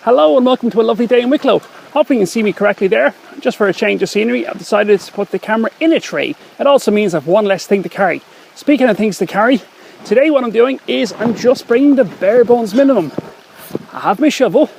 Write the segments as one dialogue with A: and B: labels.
A: Hello and welcome to a lovely day in Wicklow. Hoping you can see me correctly there. Just for a change of scenery, I've decided to put the camera in a tray. It also means I've one less thing to carry. Speaking of things to carry, today what I'm doing is I'm just bringing the bare bones minimum. I have my shovel,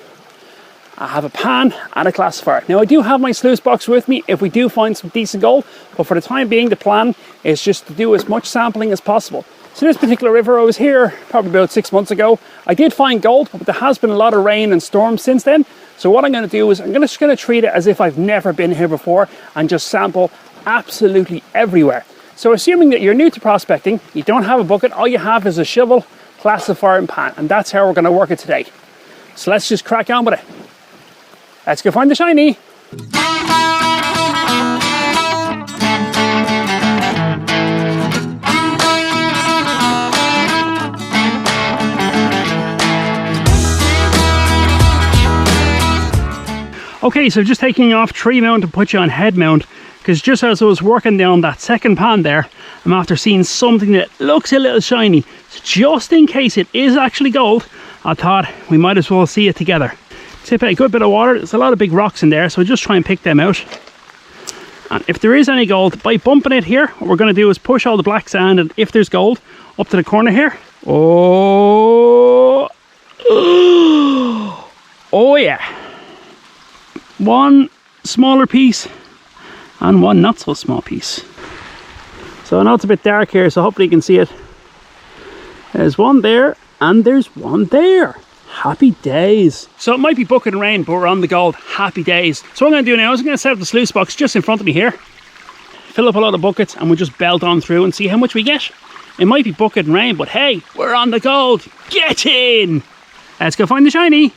A: I have a pan and a classifier. Now I do have my sluice box with me if we do find some decent gold, but for the time being the plan is just to do as much sampling as possible. So this particular river, I was here probably about 6 months ago. I did find gold, but there has been a lot of rain and storms since then. So what I'm going to do is I'm just going to treat it as if I've never been here before and just sample absolutely everywhere. So assuming that you're new to prospecting, you don't have a bucket, all you have is a shovel, classifier and pan, and that's how we're going to work it today. So let's just crack on with it. Let's go find the shiny. Okay, so just taking off tree mount to put you on head mount, because just as I was working down that second pan there, I'm after seeing something that looks a little shiny. So just in case it is actually gold, I thought we might as well see it together. Tip out a good bit of water. There's a lot of big rocks in there, so just try and pick them out. And if there is any gold, by bumping it here, what we're going to do is push all the black sand, and if there's gold, up to the corner here. Oh, oh yeah. One smaller piece and one not so small piece. So I know it's a bit dark here, so hopefully you can see it. There's one there and there's one there. Happy days. So it might be bucketing rain, but we're on the gold. Happy days. So what I'm going to do now is I'm going to set up the sluice box just in front of me here, fill up a lot of buckets, and we'll just belt on through and see how much we get. It might be bucketing rain, but hey, we're on the gold. Get in. Let's go find the shiny.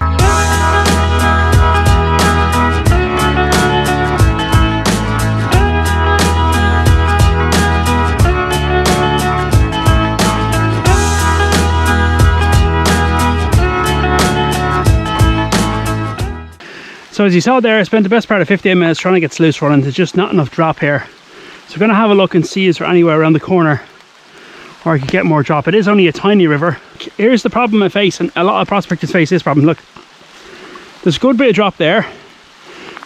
A: So as you saw there, I spent the best part of 15 minutes trying to get sluice running. There's just not enough drop here. So we're going to have a look and see is there anywhere around the corner where I could get more drop. It is only a tiny river. Here's the problem I face, and a lot of prospectors face this problem. Look, there's a good bit of drop there,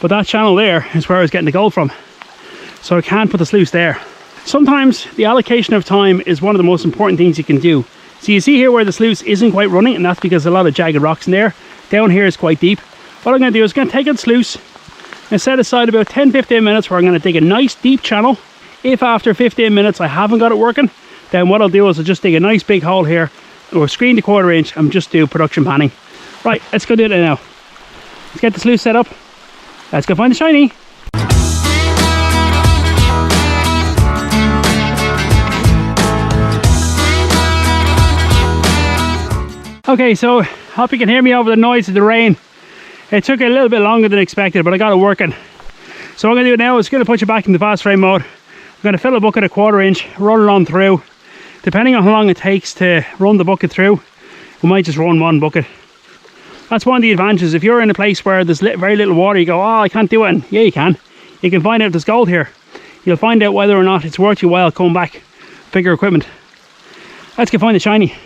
A: but that channel there is where I was getting the gold from. So I can't put the sluice there. Sometimes the allocation of time is one of the most important things you can do. So you see here where the sluice isn't quite running, and that's because there's a lot of jagged rocks in there. Down here is quite deep. What I'm going to do is going to take out the sluice and set aside about 10-15 minutes where I'm going to dig a nice deep channel. If after 15 minutes I haven't got it working, then what I'll do is I'll just dig a nice big hole here, or screen the 1/4 inch, and just do production panning. Right, let's go do that now. Let's get the sluice set up. Let's go find the shiny. Okay, so hope you can hear me over the noise of the rain. It took a little bit longer than expected, but I got it working. So what I'm going to do now is going to put you back in the fast frame mode. I'm going to fill a bucket a 1/4 inch, roll it on through. Depending on how long it takes to run the bucket through, we might just run one bucket. That's one of the advantages. If you're in a place where there's very little water, you go, oh, I can't do it. And yeah, you can. You can find out if there's gold here. You'll find out whether or not it's worth your while coming back, bigger equipment. Let's go find the shiny.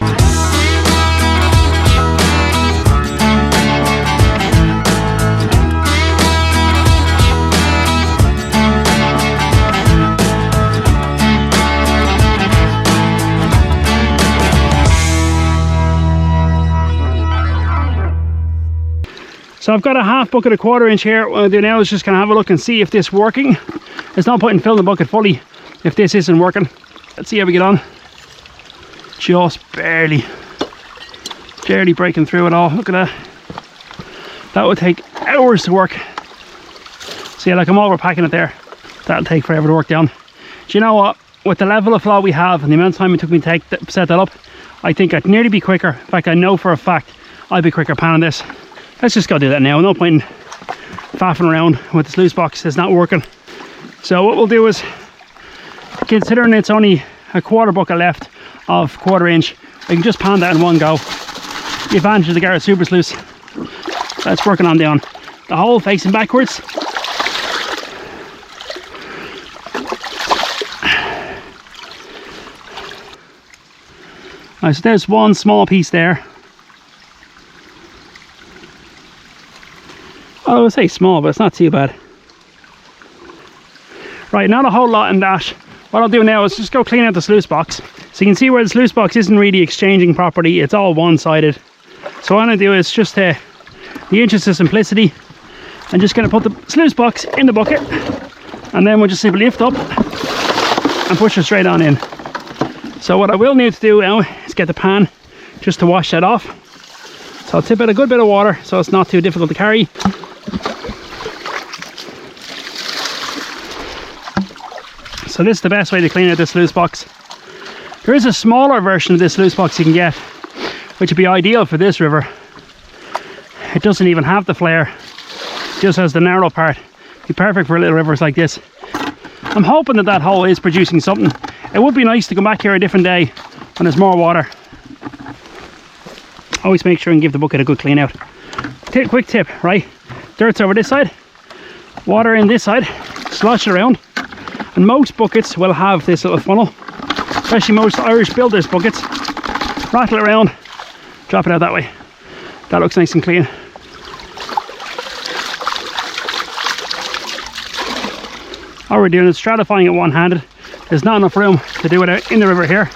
A: So I've got a half bucket, a 1/4 inch here. What I'll do now is just kind of have a look and see if this is working. There's no point in filling the bucket fully if this isn't working. Let's see how we get on. Just barely breaking through at all. Look at that. That would take hours to work. See, like I'm overpacking it there. That'll take forever to work down. Do you know what? With the level of flow we have and the amount of time it took me to set that up, I think I'd nearly be quicker. In fact, I know for a fact I'd be quicker panning this. Let's just go do that now. No point in faffing around with the sluice box. It's not working. So what we'll do is, considering it's only a 1/4 bucket left of 1/4 inch, I can just pan that in one go. The advantage of the Garrett Super Sluice. That's working on down the hole facing backwards. Right, so there's one small piece there. I would say small, but it's not too bad. Right, not a whole lot in that. What I'll do now is just go clean out the sluice box. So you can see where the sluice box isn't really exchanging properly. It's all one-sided. So what I'm going to do is just the interest of simplicity, I'm just going to put the sluice box in the bucket, and then we'll just simply lift up and push it straight on in. So what I will need to do now is get the pan just to wash that off. So I'll tip out a good bit of water so it's not too difficult to carry. So this is the best way to clean out this sluice box. There is a smaller version of this sluice box you can get, which would be ideal for this river. It doesn't even have the flare, it just has the narrow part. It'd be perfect for little rivers like this. I'm hoping that that hole is producing something. It would be nice to come back here a different day when there's more water. Always make sure and give the bucket a good clean out. Quick tip, right? Dirt's over this side, water in this side, slosh it around. And most buckets will have this little funnel, especially most Irish builders buckets. Rattle it around, drop it out that way. That looks nice and clean. All we're doing is stratifying it one-handed. There's not enough room to do it in the river here.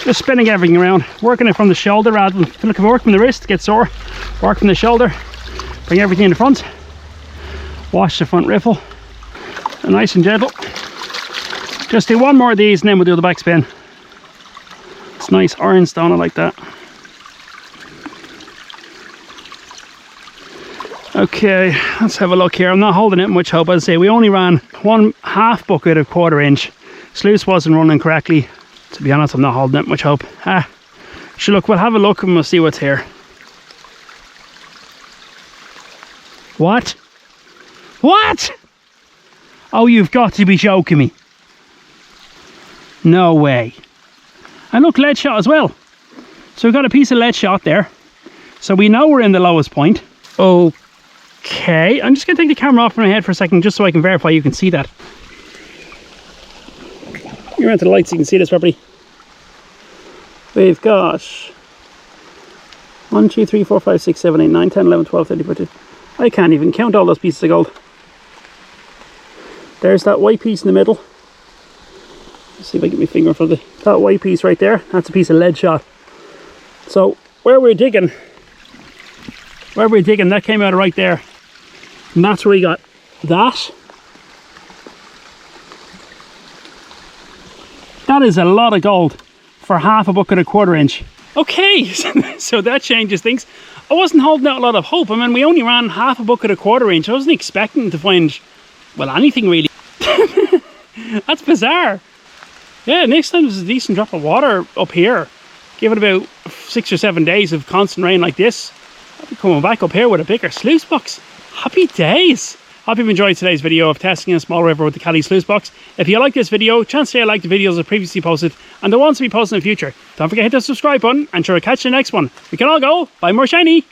A: Just spinning everything around, working it from the shoulder rather than work from the wrist, get sore. Work from the shoulder, bring everything in the front, wash the front riffle, and nice and gentle. Just do one more of these and then we'll do the back spin. It's nice orange stone, I like that. Okay, let's have a look here. I'm not holding it much hope. As I say, we only ran 1/2 bucket of 1/4 inch. Sluice wasn't running correctly. To be honest, I'm not holding it much hope. So look, we'll have a look and we'll see what's here. What? What? Oh, you've got to be joking me. No way. And look, lead shot as well. So we've got a piece of lead shot there. So we know we're in the lowest point. Okay, I'm just going to take the camera off from my head for a second just so I can verify you can see that. You're into the light so you can see this properly. We've got 1, 2, 3, 4, 5, 6, 7, 8, 9, 10, 11, 12, 13, 14. I can't even count all those pieces of gold. There's that white piece in the middle. Let's see if I get my finger in front of it. That white piece right there, that's a piece of lead shot. So where we're digging, that came out right there. And that's where we got that. That is a lot of gold for 1/2 bucket of 1/4 inch. Okay, so that changes things. I wasn't holding out a lot of hope. I mean, we only ran 1/2 bucket of 1/4 inch. I wasn't expecting to find, well, anything really. That's bizarre. Yeah, next time there's a decent drop of water up here. Give it about 6 or 7 days of constant rain like this. I'll be coming back up here with a bigger sluice box. Happy days. Hope you've enjoyed today's video of testing a small river with the Cali sluice box. If you like this video, chance to like the videos I've previously posted and the ones to be posted in the future. Don't forget to hit the subscribe button and sure I'll catch you in the next one. We can all go, buy more shiny.